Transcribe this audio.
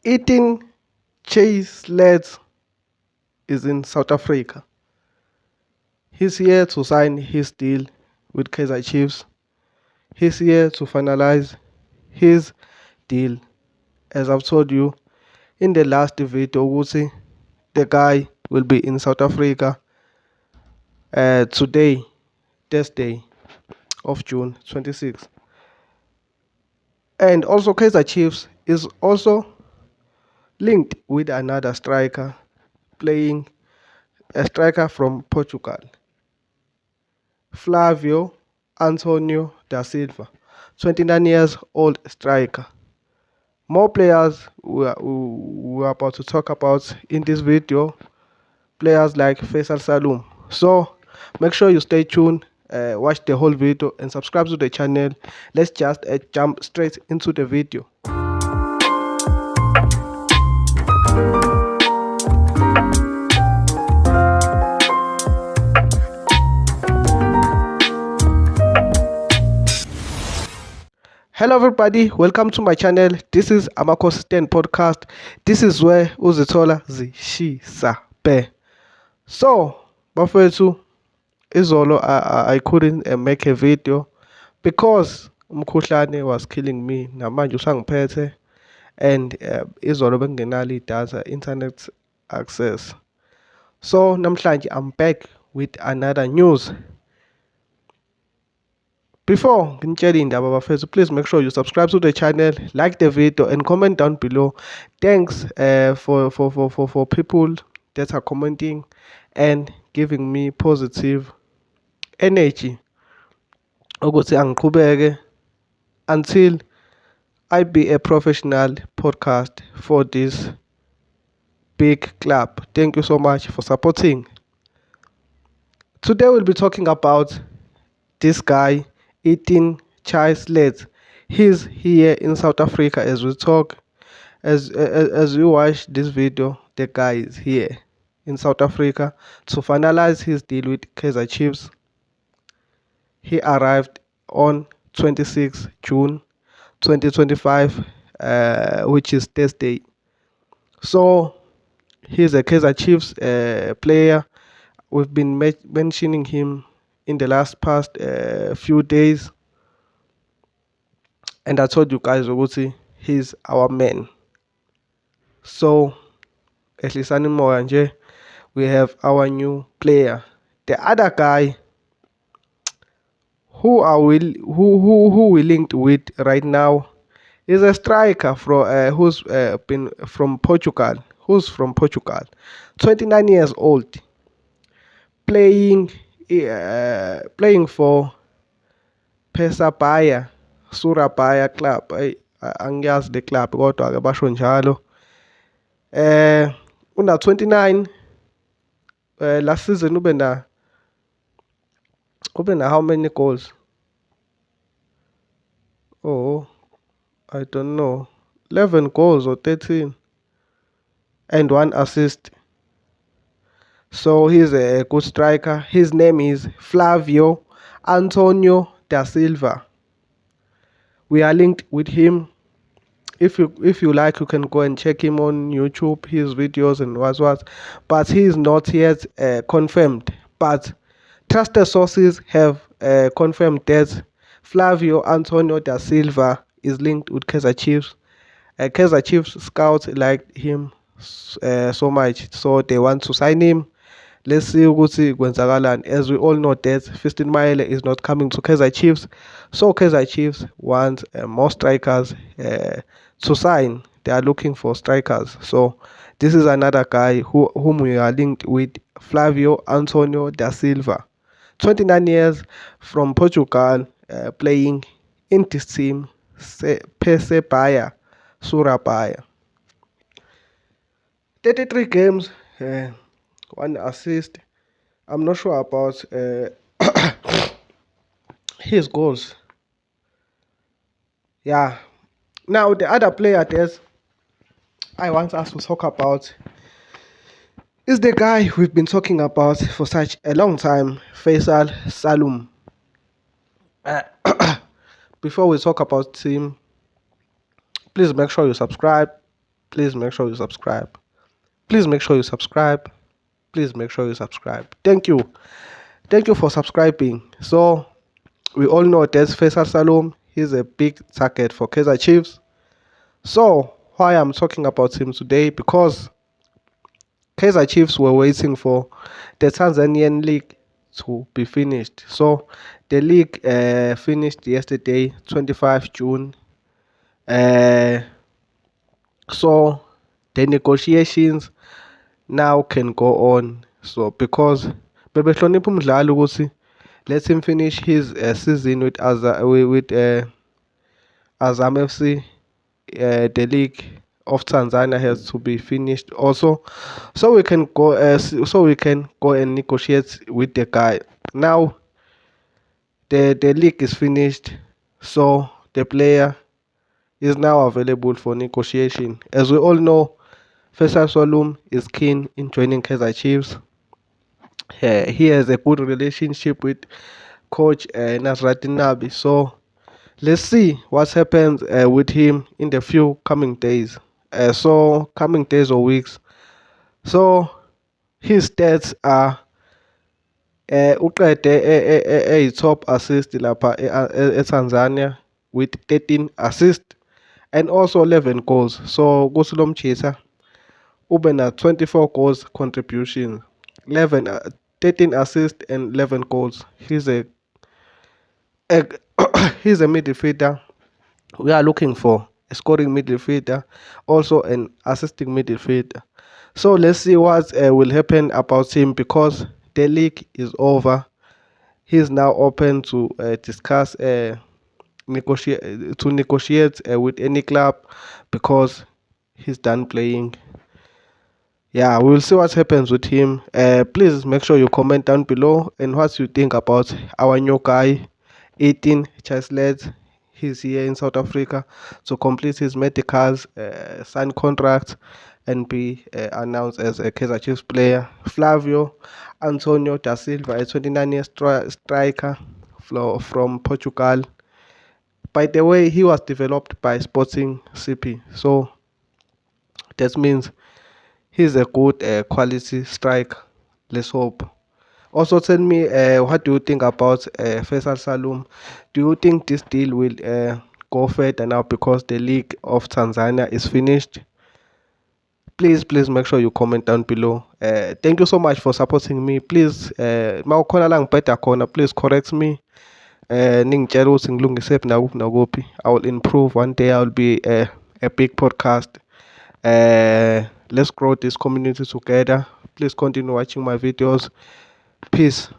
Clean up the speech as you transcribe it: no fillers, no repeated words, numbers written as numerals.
Eating Chase Lads is in South Africa. He's here to sign his deal with Kaizer Chiefs. He's here to finalize his deal. As I've told you in the last video, Wusi, the guy will be in South Africa today, Thursday of June 26th. And also Kaizer Chiefs is also linked with another striker playing a striker from Portugal, Flavio Antonio da Silva, 29 years old striker. More players we are about to talk about in this video, players like Faisal Salum. So make sure you stay tuned, watch the whole video and subscribe to the channel. Let's just jump straight into the video. Hello everybody, welcome to my channel. This is Amakonsistent Podcast. This is where uzithola zishisa be. So, bafethu, izolo I couldn't make a video because umkhuhlane was killing me. Namanje usangiphethe and izolo bengingenalo idatha, internet access. So, namhlanje I'm back with another news. Before nginitshele indaba bafethu, please make sure you subscribe to the channel, like the video and comment down below. Thanks for people that are commenting and giving me positive energy ukuthi angiqhubeke until I be a professional podcast for this big club. Thank you so much for supporting. Today we'll be talking about this guy eating Chase Lads. He's here in South Africa as we talk. As you watch this video, the guy is here in South Africa to finalize his deal with Kaizer Chiefs. He arrived on 26 June 2025, which is Thursday. So he's a Kaizer Chiefs player. We've been mentioning him in the past few days, and I told you guys ukuthi he's our man. So ehlisani moya nje, we have our new player. The other guy who we linked with right now is a striker who's been from Portugal. 29 years old, playing for Persebaya Surabaya club. Angiyazi the club kodwa ke basho njalo. Una 29. Last season ube na how many goals? Oh, I don't know. 11 goals or 13 and 1 assist. So he's a good striker. His name is Flavio Antonio da Silva. We are linked with him. If you like, you can go and check him on YouTube, his videos and what. But he is not yet confirmed. But trusted sources have confirmed that Flavio Antonio da Silva is linked with Kaizer Chiefs. Kaizer Chiefs scouts liked him so much, so they want to sign him. Let's see ukuthi kwenzakalani. As we all know that Fiston Mayele is not coming to Kaizer Chiefs, so Kaizer Chiefs want more strikers to sign. They are looking for strikers. So this is another guy whom we are linked with, Flavio Antonio da Silva, 29 years, from Portugal, playing in this team, Persebaya Surabaya. 33 games, 1 assist. I'm not sure about his goals. Yeah. Now the other player that I want us to talk about is the guy we've been talking about for such a long time, Faisal Salum. Before we talk about him, please make sure you subscribe, please make sure you subscribe. Please make sure you subscribe. Please make sure you subscribe. Thank you. Thank you for subscribing. So we all know there's Faisal Salum. He's a big target for Kaizer Chiefs. So why I'm talking about him today? Because Kaizer Chiefs were waiting for the Tanzanian league to be finished. So the league finished yesterday, 25 June. Uh, so the negotiations now can go on. So because bebehlonipha umdlali ukuthi let him finish his season with Azam FC. The league of Tanzania has to be finished also, so we can go and negotiate with the guy. Now the league is finished, so the player is now available for negotiation. As we all know, Faisal Salum is keen in joining Kaizer Chiefs. He has a good relationship with coach Nasruddin Nabi. So let's see what happens with him in the few coming days. Coming days or weeks. So his stats are uqede top assist lapha eTanzania with 13 assists and also 11 goals. So kuthi lo mchisa ube na 24 goals contribution, 11 13 assists and 11 goals. A he's a midfielder. We are looking for a scoring midfielder, also an assisting midfielder. So let's see what will happen about him because the league is over. He's now open to discuss negotiate with any club because he's done playing. Yeah, we will see what happens with him. Please make sure you comment down below and what you think about our new guy, 18 Chaslet. He's here in South Africa to complete his medicals, sign contract, and be announced as a Kaizer Chiefs player. Flavio Antonio da Silva, a 29-year striker from Portugal. By the way, he was developed by Sporting CP, so that means he's a good quality striker. Let's hope. Also, tell me what do you think about Faisal Salum? Do you think this deal will go further now because the League of Tanzania is finished? Please make sure you comment down below. Thank you so much for supporting me. Please, mawukhona la ngibheda khona, please correct me. Ningitshela ukuthi ngilungisephi nakuphi nakuphi. I will improve. One day I will be a big podcast. Let's grow this community together. Please continue watching my videos. Peace.